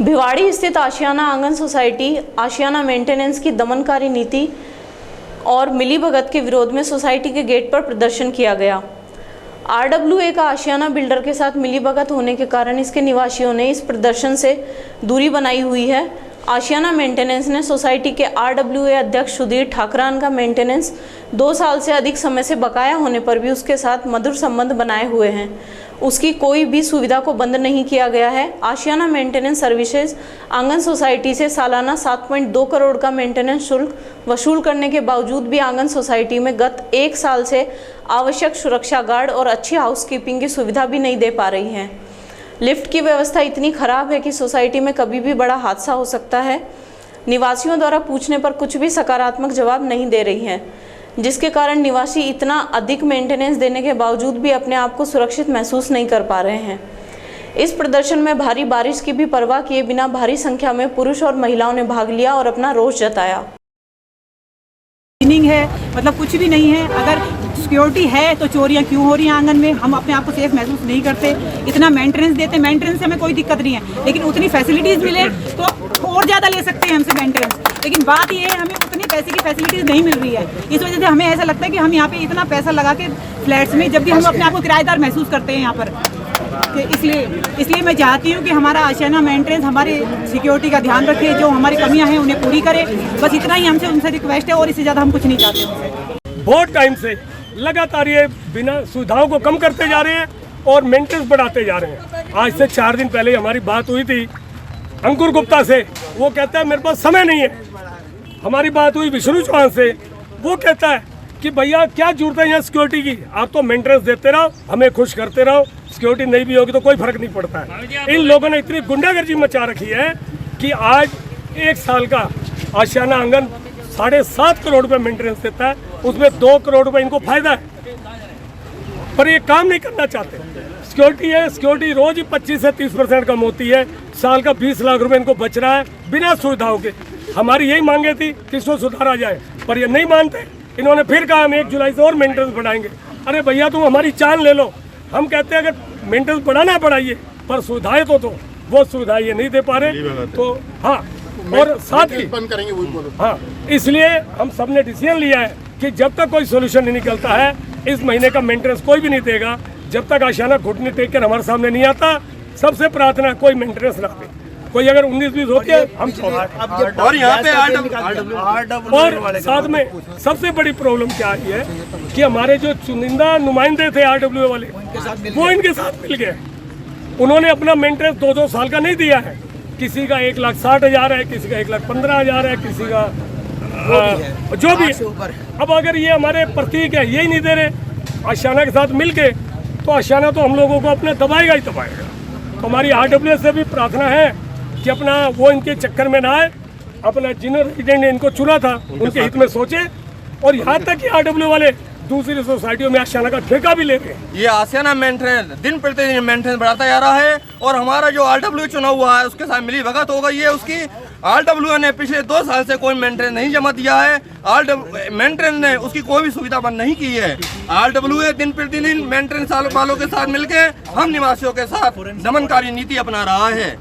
भिवाड़ी स्थित आशियाना आंगन सोसाइटी आशियाना मेंटेनेंस की दमनकारी नीति और मिलीभगत के विरोध में सोसाइटी के गेट पर प्रदर्शन किया गया। RWA का आशियाना बिल्डर के साथ मिलीभगत होने के कारण इसके निवासियों ने इस प्रदर्शन से दूरी बनाई हुई है। आशियाना मेंटेनेंस ने सोसाइटी के RWA अध्यक्ष सुधीर ठाकरान का मेंटेनेंस 2 साल से अधिक समय से बकाया होने पर भी उसके साथ मधुर संबंध बनाए हुए हैं। उसकी कोई भी सुविधा को बंद नहीं किया गया है। आशियाना मेंटेनेंस सर्विसेज आंगन सोसाइटी से सालाना 7.2 करोड़ का मेंटेनेंस शुल्क वसूल करने के बावजूद भी आंगन सोसाइटी में गत 1 साल से आवश्यक सुरक्षा गार्ड और अच्छी हाउसकीपिंग की सुविधा भी नहीं दे पा रही है। लिफ्ट की व्यवस्था इतनी खराब है कि सोसाइटी में कभी भी बड़ा हादसा हो सकता है। निवासियों द्वारा पूछने पर कुछ भी सकारात्मक जवाब नहीं दे रही है, जिसके कारण निवासी इतना अधिक मेंटेनेंस देने के बावजूद भी अपने आप को सुरक्षित महसूस नहीं कर पा रहे हैं। इस प्रदर्शन में भारी बारिश की भी परवाह किए बिना भारी संख्या में पुरुष और महिलाओं ने भाग लिया और अपना रोष जताया। है मतलब कुछ भी नहीं है। अगर सिक्योरिटी है तो चोरियां क्यों हो रही हैं आंगन में? हम अपने आप को सेफ महसूस नहीं करते। इतना मेंटेनेंस देते, मेंटेनेंस से हमें कोई दिक्कत नहीं है, लेकिन उतनी फैसिलिटीज़ मिले तो और ज़्यादा ले सकते हैं हमसे मेंटेनेंस। लेकिन बात ये है, हमें उतनी पैसे की फैसिलिटीज़ नहीं मिल रही है। इस वजह से हमें ऐसा लगता है कि हम यहाँ पे इतना पैसा लगा के फ्लैट्स में, जब भी हम अपने आप को किराएदार महसूस करते हैं यहाँ पर। इसलिए मैं चाहती हूँ कि हमारा आशियाना मेंटेनेंस हमारे सिक्योरिटी का ध्यान रखे, जो हमारी कमियाँ हैं उन्हें पूरी करे। बस इतना ही हमसे उनसे रिक्वेस्ट है और इससे ज़्यादा हम कुछ नहीं चाहते। बहुत टाइम से लगातार ये बिना सुविधाओं को कम करते जा रहे हैं और मेंटेनेंस बढ़ाते जा रहे हैं। आज से 4 दिन पहले हमारी बात हुई थी अंकुर गुप्ता से, वो कहता है मेरे पास समय नहीं है। हमारी बात हुई विष्णु चौहान से, वो कहता है कि भैया क्या जरूरत है यहाँ सिक्योरिटी की, आप तो मेंटेनेंस देते रहो, हमें खुश करते रहो, सिक्योरिटी नहीं भी होगी तो कोई फर्क नहीं पड़ता है। इन लोगों ने इतनी गुंडागर्दी मचा रखी है कि आज 1 साल का आशियाना आंगन 7.5 करोड़ रुपये मेंटेनेंस देता है, उसमें 2 करोड़ रुपये इनको फायदा है, पर ये काम नहीं करना चाहते। सिक्योरिटी है, सिक्योरिटी रोज ही 25 से 30% कम होती है, साल का 20 लाख रुपए इनको बच रहा है बिना सुविधाओं के। हमारी यही मांगे थी कि इसको सुधारा जाए, पर ये नहीं मानते। इन्होंने फिर कहा हम 1 जुलाई से और मेंटेनेंस बढ़ाएंगे। अरे भैया तुम हमारी जान ले लो, हम कहते हैं अगर मेंटेनेंस बढ़ाना बढ़ाइए, पर सुविधाएं तो वो सुविधाएं ये नहीं दे पा रहे। तो हाँ, और साथ ही बंद करेंगे वही बोलो। हाँ, इसलिए हम सब ने डिसीजन लिया है कि जब तक कोई सोल्यूशन नहीं निकलता है, इस महीने का मेंटेनेंस कोई भी नहीं देगा जब तक आशियाना घुटने टेक कर हमारे सामने नहीं आता। सबसे प्रार्थना है कोई मेंटेनेंस ना दे। कोई अगर 19-20 होती है हम और यहाँ पे और साथ में सबसे बड़ी प्रॉब्लम क्या आई है कि हमारे जो चुनिंदा नुमाइंदे थे RWA वाले, वो इनके साथ मिल गए। उन्होंने अपना मेंटेनेंस 2-2 साल का नहीं दिया है। किसी का 1,60,000 है, किसी का 1,15,000 है, किसी का जो भी है। अब अगर ये हमारे प्रतीक है यही नहीं दे रहे आशियाना के साथ मिलके, तो आशियाना तो हम लोगों को अपने दबाएगा ही दबाएगा। तो हमारी RWA से भी प्रार्थना है कि अपना वो इनके चक्कर में ना आए, अपना जिन रेजिडेंट ने इनको चुना था उनके हित में सोचे। और यहाँ तक कि RWA वाले दूसरी सोसाइटियों में आशियाना का ठेका भी लेते हैं। ये आशियाना मेंटेनेंस दिन प्रतिदिन मेंटेनेंस बढ़ाता जा रहा है और हमारा जो RWA चुना हुआ है उसके साथ मिली भगत हो गई है उसकी। RWA ने पिछले 2 साल से कोई मेंटेनेंस नहीं जमा दिया है। मेंटेनेंस ने उसकी कोई भी सुविधा बंद नहीं की है। RWA दिन प्रतिदिन मेंटेनेंस वालों के साथ मिलके हम निवासियों के साथ दमनकारी नीति अपना रहा है।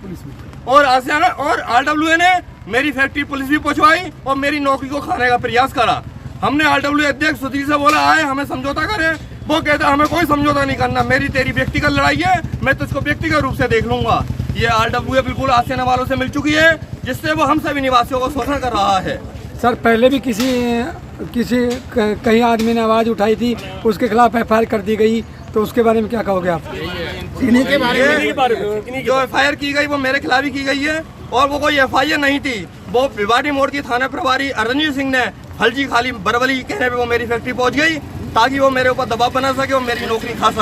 और आशियाना और RWA ने मेरी फैक्ट्री पुलिस भी पहुंचवाई और मेरी नौकरी को खाने का प्रयास करा। हमने RWA अध्यक्ष सुधीर से बोला आए हमें समझौता करे, वो कहता हमें कोई समझौता नहीं करना, मेरी तेरी व्यक्तिगत लड़ाई है, मैं तुझको व्यक्तिगत रूप से देख लूंगा। ये RWA बिल्कुल आशियाना वालों से मिल चुकी है, जिससे वो हम सभी निवासियों को शोषण कर रहा है। सर पहले भी किसी कहीं आदमी ने आवाज़ उठाई थी, उसके खिलाफ FIR कर दी गई, तो उसके बारे में क्या कहोगे आप? इन्हीं के बारे में जो FIR की गई वो मेरे खिलाफ ही की गई है और वो कोई FIR नहीं थी। वो भिवाड़ी मोड़ की थाना प्रभारी अरनजीत सिंह ने फलजी खाली बरवली कहने पे वो मेरी फैक्ट्री पहुंच गई ताकि वो मेरे ऊपर दबाव बना सके और मेरी नौकरी खा सके।